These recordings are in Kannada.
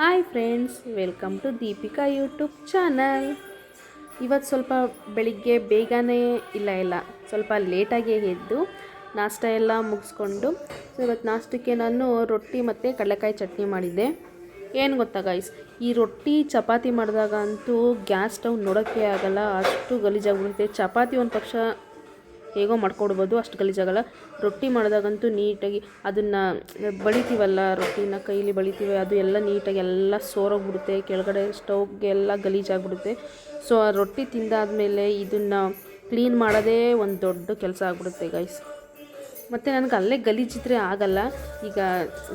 Hi friends, welcome to Deepika YouTube channel. ಇವತ್ತು ಸ್ವಲ್ಪ ಬೆಳಿಗ್ಗೆ ಬೇಗನೆ ಇಲ್ಲ ಸ್ವಲ್ಪ ಲೇಟಾಗಿ ಎದ್ದು ನಾಷ್ಟ ಎಲ್ಲ ಮುಗಿಸ್ಕೊಂಡು ಇವತ್ತು ನಾಷ್ಟಕ್ಕೆ ನಾನು ರೊಟ್ಟಿ ಮತ್ತು ಕಡಲೆಕಾಯಿ ಚಟ್ನಿ ಮಾಡಿದ್ದೆ. ಏನು ಗೊತ್ತಾ ಗೈಸ್, ಈ ರೊಟ್ಟಿ ಚಪಾತಿ ಮಾಡಿದಾಗ ಅಂತೂ ಗ್ಯಾಸ್ ಸ್ಟವ್ ನೋಡೋಕ್ಕೆ ಆಗೋಲ್ಲ, ಅಷ್ಟು ಗಲೀಜಾಗ್ಬಿಡುತ್ತೆ. ಚಪಾತಿ ಒಂದು ಪಕ್ಷ ಹೇಗೋ ಮಾಡ್ಕೊಡ್ಬೋದು, ಅಷ್ಟು ಗಲೀಜಾಗಲ್ಲ. ರೊಟ್ಟಿ ಮಾಡಿದಾಗಂತೂ ನೀಟಾಗಿ ಅದನ್ನು ಬಳಿತೀವಲ್ಲ, ರೊಟ್ಟಿನ ಕೈಲಿ ಬಳಿತೀವಿ, ಅದು ಎಲ್ಲ ನೀಟಾಗಿ ಎಲ್ಲ ಸೋರೋಗ್ಬಿಡುತ್ತೆ, ಕೆಳಗಡೆ ಸ್ಟವ್ಗೆ ಎಲ್ಲ ಗಲೀಜಾಗ್ಬಿಡುತ್ತೆ. ಸೊ ಆ ರೊಟ್ಟಿ ತಿಂದಾದಮೇಲೆ ಇದನ್ನು ಕ್ಲೀನ್ ಮಾಡೋದೇ ಒಂದು ದೊಡ್ಡ ಕೆಲಸ ಆಗ್ಬಿಡುತ್ತೆ ಗೈಸ್. ಮತ್ತು ನನಗೆ ಅಲ್ಲೇ ಗಲೀಜಿದ್ರೆ ಆಗಲ್ಲ, ಈಗ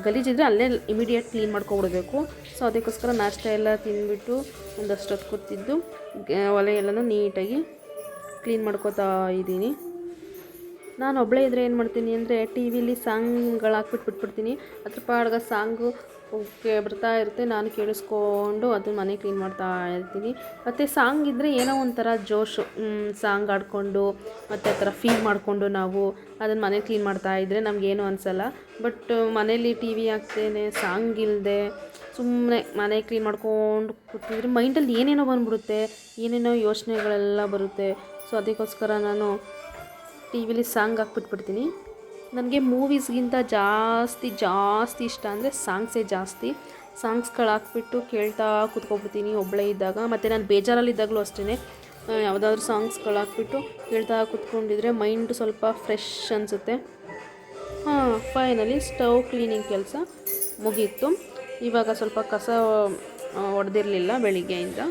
ಗಲೀಜಿದ್ರೆ ಅಲ್ಲೇ ಇಮಿಡಿಯೇಟ್ ಕ್ಲೀನ್ ಮಾಡ್ಕೊಬಿಡ್ಬೇಕು. ಸೊ ಅದಕ್ಕೋಸ್ಕರ ನಾಷ್ಟ ಎಲ್ಲ ತಿಂದ್ಬಿಟ್ಟು ಒಂದಷ್ಟು ಹೊತ್ತು ಕೂತಿದ್ದು ಒಲೆ ಎಲ್ಲನೂ ನೀಟಾಗಿ ಕ್ಲೀನ್ ಮಾಡ್ಕೋತಾ ಇದ್ದೀನಿ. ನಾನು ಒಬ್ಬಳೇ ಇದ್ದರೆ ಏನು ಮಾಡ್ತೀನಿ ಅಂದರೆ ಟಿ ವಿಲಿ ಸಾಂಗ್ಗಳು ಬಿಟ್ಬಿಡ್ತೀನಿ. ಅದ್ರ ಪಾಡ್ಗೆ ಸಾಂಗು ಬರ್ತಾ ಇರುತ್ತೆ, ನಾನು ಕೇಳಿಸ್ಕೊಂಡು ಅದು ಮನೆ ಕ್ಲೀನ್ ಮಾಡ್ತಾ ಇರ್ತೀನಿ. ಮತ್ತು ಸಾಂಗ್ ಇದ್ದರೆ ಏನೋ ಒಂಥರ ಜೋಶು, ಸಾಂಗ್ ಆಡಿಕೊಂಡು ಮತ್ತು ಆ ಥರ ಫೀಲ್ ಮಾಡಿಕೊಂಡು ನಾವು ಅದನ್ನು ಮನೆ ಕ್ಲೀನ್ ಮಾಡ್ತಾ ಇದ್ದರೆ ನಮಗೇನು ಅನಿಸಲ್ಲ. ಬಟ್ ಮನೇಲಿ ಟಿ ವಿ ಹಾಕ್ತೇನೆ, ಸಾಂಗ್ ಇಲ್ಲದೆ ಸುಮ್ಮನೆ ಮನೆ ಕ್ಲೀನ್ ಮಾಡ್ಕೊಂಡು ಕೂತಿದ್ರೆ ಮೈಂಡಲ್ಲಿ ಏನೇನೋ ಬಂದ್ಬಿಡುತ್ತೆ, ಏನೇನೋ ಯೋಚನೆಗಳೆಲ್ಲ ಬರುತ್ತೆ. ಸೊ ಅದಕ್ಕೋಸ್ಕರ ನಾನು ಟಿ ವಿಲಿ ಸಾಂಗ್ ಹಾಕ್ಬಿಟ್ಬಿಡ್ತೀನಿ. ನನಗೆ ಮೂವೀಸ್ಗಿಂತ ಜಾಸ್ತಿ ಇಷ್ಟ ಅಂದರೆ ಸಾಂಗ್ಸೇ ಜಾಸ್ತಿ. ಸಾಂಗ್ಸ್ಗಳು ಹಾಕ್ಬಿಟ್ಟು ಕೇಳ್ತಾ ಕೂತ್ಕೊಬಿಡ್ತೀನಿ ಒಬ್ಬಳೇ ಇದ್ದಾಗ. ಮತ್ತು ನಾನು ಬೇಜಾರಲ್ಲಿದ್ದಾಗಲೂ ಅಷ್ಟೇ, ಯಾವುದಾದ್ರೂ ಸಾಂಗ್ಸ್ಗಳು ಹಾಕ್ಬಿಟ್ಟು ಕೇಳ್ತಾ ಕೂತ್ಕೊಂಡಿದ್ರೆ ಮೈಂಡ್ ಸ್ವಲ್ಪ ಫ್ರೆಶ್ ಅನಿಸುತ್ತೆ. ಫೈನಲಿ ಸ್ಟವ್ ಕ್ಲೀನಿಂಗ್ ಕೆಲಸ ಮುಗೀತು. ಇವಾಗ ಸ್ವಲ್ಪ ಕಸ ಹೊಡೆದಿರಲಿಲ್ಲ ಬೆಳಿಗ್ಗೆಯಿಂದ,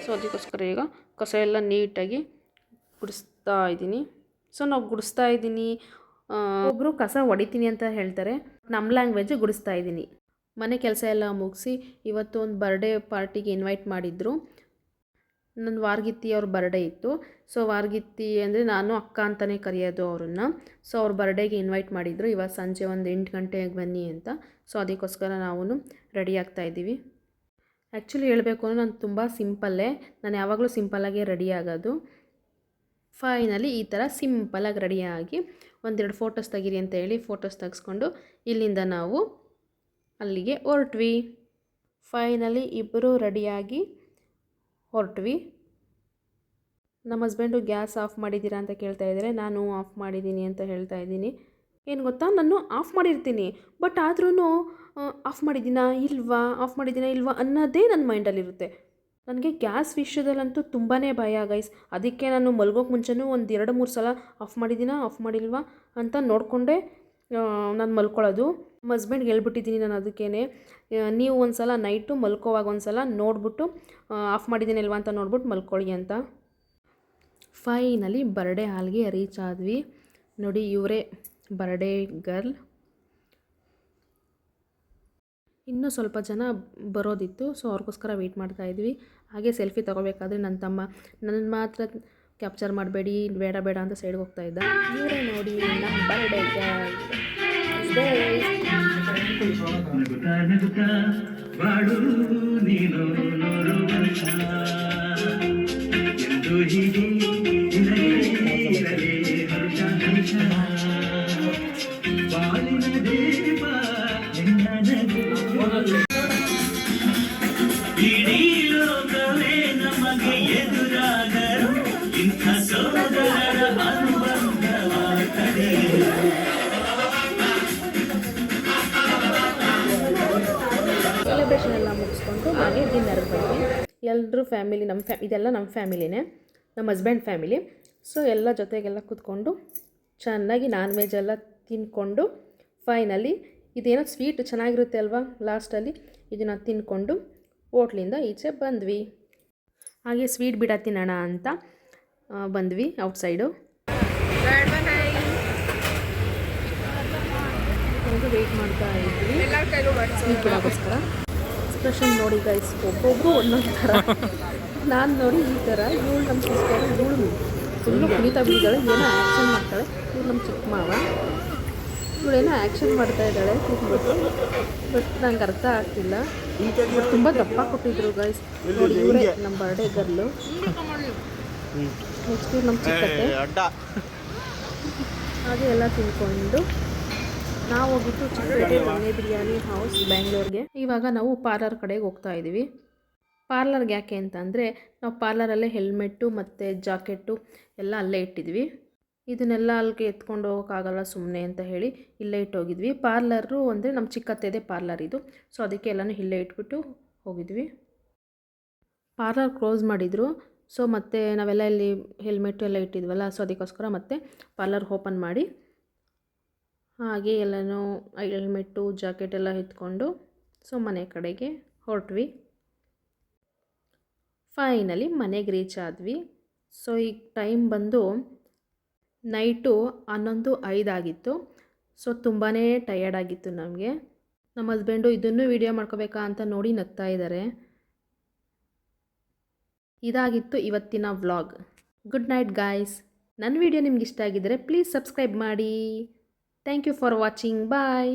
ಸೊ ಅದಕ್ಕೋಸ್ಕರ ಈಗ ಕಸ ಎಲ್ಲ ನೀಟಾಗಿ ಗುಡಿಸ್ತಾ ಇದ್ದೀನಿ. ಸೊ ನಾವು ಗುಡಿಸ್ತಾ ಇದ್ದೀನಿ, ಒಬ್ಬರು ಕಸ ಹೊಡಿತೀನಿ ಅಂತ ಹೇಳ್ತಾರೆ, ನಮ್ಮ ಲ್ಯಾಂಗ್ವೇಜ್ ಗುಡಿಸ್ತಾ ಇದ್ದೀನಿ. ಮನೆ ಕೆಲಸ ಎಲ್ಲ ಮುಗಿಸಿ ಇವತ್ತು ಒಂದು ಬರ್ಡೇ ಪಾರ್ಟಿಗೆ ಇನ್ವೈಟ್ ಮಾಡಿದ್ರು. ನನ್ನ ವಾರ್ಗಿತ್ತಿ ಅವ್ರ ಬರ್ಡೇ ಇತ್ತು. ಸೊ ವಾರ್ಗಿತ್ತಿ ಅಂದರೆ ನಾನು ಅಕ್ಕ ಅಂತಲೇ ಕರೆಯೋದು ಅವ್ರನ್ನ. ಸೊ ಅವ್ರ ಬರ್ಡೇಗೆ ಇನ್ವೈಟ್ ಮಾಡಿದ್ರು, ಇವತ್ತು ಸಂಜೆ ಒಂದು 8 ಗಂಟೆಗೆ ಬನ್ನಿ ಅಂತ. ಸೊ ಅದಕ್ಕೋಸ್ಕರ ನಾವು ರೆಡಿ ಆಗ್ತಾಯಿದ್ದೀವಿ. ಆ್ಯಕ್ಚುಲಿ ಹೇಳಬೇಕು ಅಂದರೆ ನಾನು ತುಂಬ ಸಿಂಪಲ್ಲೇ, ನಾನು ಯಾವಾಗಲೂ ಸಿಂಪಲ್ಲಾಗೆ ರೆಡಿ ಆಗೋದು. ಫೈನಲಿ ಈ ಥರ ಸಿಂಪಲಾಗಿ ರೆಡಿಯಾಗಿ ಒಂದೆರಡು ಫೋಟೋಸ್ ತೆಗೀರಿ ಅಂತ ಹೇಳಿ ಫೋಟೋಸ್ ತೆಗೆಸ್ಕೊಂಡು ಇಲ್ಲಿಂದ ನಾವು ಅಲ್ಲಿಗೆ ಹೊರಟ್ವಿ. ಫೈನಲಿ ಇಬ್ಬರು ರೆಡಿಯಾಗಿ ಹೊರಟ್ವಿ. ನಮ್ಮ ಹಸ್ಬೆಂಡು ಗ್ಯಾಸ್ ಆಫ್ ಮಾಡಿದ್ದೀರಾ ಅಂತ ಕೇಳ್ತಾ ಇದ್ದಾರೆ. ನಾನು ಆಫ್ ಮಾಡಿದ್ದೀನಿ ಅಂತ ಹೇಳ್ತಾ ಇದ್ದೀನಿ. ಏನು ಗೊತ್ತಾ, ನಾನು ಆಫ್ ಮಾಡಿರ್ತೀನಿ, ಬಟ್ ಆದ್ರೂ ಆಫ್ ಮಾಡಿದ್ದೀನಾ ಇಲ್ವಾ ಅನ್ನೋದೇ ನನ್ನ ಮೈಂಡಲ್ಲಿರುತ್ತೆ. ನನಗೆ ಗ್ಯಾಸ್ ವಿಷಯದಲ್ಲಂತೂ ತುಂಬಾ ಭಯ ಗೈಸ್. ಅದಕ್ಕೆ ನಾನು ಮಲ್ಗೋಕ್ಕೆ ಮುಂಚೆನೂ ಒಂದು 2-3 ಸಲ ಆಫ್ ಮಾಡಿಲ್ವಾ ಅಂತ ನೋಡಿಕೊಂಡೆ ನಾನು ಮಲ್ಕೊಳ್ಳೋದು. ನಮ್ಮ ಹಸ್ಬೆಂಡ್ಗೆ ಹೇಳ್ಬಿಟ್ಟಿದ್ದೀನಿ ನಾನು, ಅದಕ್ಕೇ ನೀವು ಒಂದು ಸಲ ನೈಟು ಮಲ್ಕೋವಾಗ ಒಂದು ಸಲ ನೋಡಿಬಿಟ್ಟು ಆಫ್ ಮಾಡಿದ್ದೀನಿಲ್ವಾ ಅಂತ ನೋಡ್ಬಿಟ್ಟು ಮಲ್ಕೊಳ್ಳಿ ಅಂತ. ಫೈನಲಿ ಬರ್ಡೇ ಹಾಲ್ಗೆ ರೀಚ್ ಆದ್ವಿ. ನೋಡಿ, ಇವರೇ ಬರ್ಡೇ ಗರ್ಲ್. ಇನ್ನೂ ಸ್ವಲ್ಪ ಜನ ಬರೋದಿತ್ತು, ಸೊ ಅವ್ರಿಗೋಸ್ಕರ ವೆಯ್ಟ್ ಮಾಡ್ತಾಯಿದ್ವಿ. ಹಾಗೆ ಸೆಲ್ಫಿ ತೊಗೋಬೇಕಾದ್ರೆ ನನ್ನ ತಮ್ಮ ನನ್ನ ಮಾತ್ರ ಕ್ಯಾಪ್ಚರ್ ಮಾಡಬೇಡಿ, ಬೇಡ ಅಂತ ಸೈಡ್ಗೆ ಹೋಗ್ತಾಯಿದ್ದ. ಇವರೇ ನೋಡಿ ನಮ್ಮ ಬರ್ಡೇ ಸೆಲೆಬ್ರೇಷನ್ ಎಲ್ಲ ಮುಗಿಸ್ಕೊಂಡು ಹಾಗೆ ಡಿನ್ನರ್ಗೆ ಬಂದ್ವಿ. ಎಲ್ಲರೂ ಫ್ಯಾಮಿಲಿ, ಇದೆಲ್ಲ ನಮ್ಮ ಫ್ಯಾಮಿಲಿನೇ, ನಮ್ಮ ಹಸ್ಬೆಂಡ್ ಫ್ಯಾಮಿಲಿ. ಸೊ ಎಲ್ಲ ಜೊತೆಗೆಲ್ಲ ಕೂತ್ಕೊಂಡು ಚೆನ್ನಾಗಿ ನಾನ್ ವೆಜ್ ಎಲ್ಲ ತಿಂದ್ಕೊಂಡು ಫೈನಲಿ ಇದೇನೋ ಸ್ವೀಟ್ ಚೆನ್ನಾಗಿರುತ್ತೆ ಅಲ್ವಾ, ಲಾಸ್ಟಲ್ಲಿ ಇದನ್ನು ತಿಂದ್ಕೊಂಡು ಹೋಟ್ಲಿಂದ ಈಚೆ ಬಂದ್ವಿ. ಹಾಗೆ ಸ್ವೀಟ್ ಬಿಡ ತಿನ್ನೋಣ ಅಂತ ಬಂದ್ವಿ ಔಟ್ಸೈಡು. ವೆಯ್ಟ್ ಮಾಡ್ತಾ ಇದ್ವಿ ಸ್ವೀಟ್ ಬಿಡೋಕ್ಕೋಸ್ಕರ. ಎಕ್ಸ್ಪ್ರೆಷನ್ ನೋಡಿ ಗೈಸ್, ಒಬ್ಬೊಬ್ಬರು ಒಂದೊಂದು ಥರ. ನಾನು ನೋಡಿ ಈ ಥರ, ಇವಳು ನಮ್ಮ ಸಿಸ್ಟರ್, ಇವಳು ಫುಲ್ಲು ಕುಣಿತಾ ಬಿದ್ದಾಳೆ, ಏನೋ ಆ್ಯಕ್ಷನ್ ಮಾಡ್ತಾಳೆ. ಇವಳು ನಮ್ಮ ಚಿಕ್ಕ ಮಾವ, ಇವಳೇನೋ ಆ್ಯಕ್ಷನ್ ಮಾಡ್ತಾ ಇದ್ದಾಳೆ ಕೂತ್ಬಿಟ್ಟು, ಬಟ್ ನಂಗೆ ಅರ್ಥ ಆಗ್ತಿಲ್ಲ. ತುಂಬ ದಪ್ಪ ಕೊಟ್ಟಿದ್ರು ಗೈಸ್. ನೋಡಿ, ಇವರೇ ನಮ್ಮ ಬರ್ಡೇ ಗರ್ಲು. ನೆಕ್ಸ್ಟ್ ನಮ್ಮ ಚಿಕ್ಕತ್ತೆ. ಹಾಗೆ ಎಲ್ಲ ತಿನ್ಕೊಂಡು ನಾವು ಹೋಗಿದ್ದು ಚಿಕ್ಕಪೇಟೆ ದೊಣ್ಣೆ ಬಿರಿಯಾನಿ ಹೌಸ್ ಬೆಂಗಳೂರಿಗೆ. ಇವಾಗ ನಾವು ಪಾರ್ಲರ್ ಕಡೆಗೆ ಹೋಗ್ತಾ ಇದ್ದೀವಿ. ಪಾರ್ಲರ್ಗೆ ಯಾಕೆ ಅಂತಂದರೆ ನಾವು ಪಾರ್ಲರಲ್ಲೇ ಹೆಲ್ಮೆಟ್ಟು ಮತ್ತು ಜಾಕೆಟ್ಟು ಎಲ್ಲ ಅಲ್ಲೇ ಇಟ್ಟಿದ್ವಿ. ಇದನ್ನೆಲ್ಲ ಅಲ್ಲಿಗೆ ಎತ್ಕೊಂಡು ಹೋಗೋಕ್ಕಾಗಲ್ಲ ಸುಮ್ಮನೆ ಅಂತ ಹೇಳಿ ಇಲ್ಲೇ ಇಟ್ಟೋಗಿದ್ವಿ. ಪಾರ್ಲರು ಅಂದರೆ ನಮ್ಮ ಚಿಕ್ಕತ್ತೆದೇ ಪಾರ್ಲರ್ ಇದು. ಸೊ ಅದಕ್ಕೆ ಎಲ್ಲನೂ ಇಲ್ಲೇ ಇಟ್ಬಿಟ್ಟು ಹೋಗಿದ್ವಿ. ಪಾರ್ಲರ್ ಕ್ಲೋಸ್ ಮಾಡಿದರು. ಸೊ ಮತ್ತೆ ನಾವೆಲ್ಲ ಇಲ್ಲಿ ಹೆಲ್ಮೆಟ್ಟು ಎಲ್ಲ ಇಟ್ಟಿದ್ವಲ್ಲ, ಸೊ ಅದಕ್ಕೋಸ್ಕರ ಮತ್ತೆ ಪಾರ್ಲರ್ ಓಪನ್ ಮಾಡಿ ಹಾಗೆ ಎಲ್ಲನೂ ಹೆಲ್ಮೆಟ್ಟು ಜಾಕೆಟ್ ಎಲ್ಲ ಎತ್ಕೊಂಡು ಸೊ ಮನೆ ಕಡೆಗೆ ಹೊರಟ್ವಿ. ಫೈನಲಿ ಮನೆಗೆ ರೀಚ್ ಆದ್ವಿ. ಸೊ ಈಗ ಟೈಮ್ ಬಂದು ನೈಟು 11:05 ಆಗಿತ್ತು. ಸೊ ತುಂಬಾ ಟಯರ್ಡ್ ಆಗಿತ್ತು ನಮಗೆ. ನಮ್ಮ ಹಸ್ಬೆಂಡು ಇದನ್ನು ವೀಡಿಯೋ ಮಾಡ್ಕೋಬೇಕಾ ಅಂತ ನೋಡಿ ನಗ್ತಾ ಇದ್ದಾರೆ. ಇದಾಗಿತ್ತು ಇವತ್ತಿನ ವ್ಲಾಗ್. Good night guys. ನನ್ನ ವಿಡಿಯೋ ನಿಮ್ಗೆ ಇಷ್ಟ ಆಗಿದ್ದರೆ ಪ್ಲೀಸ್ ಸಬ್ಸ್ಕ್ರೈಬ್ ಮಾಡಿ. Thank you for watching. Bye.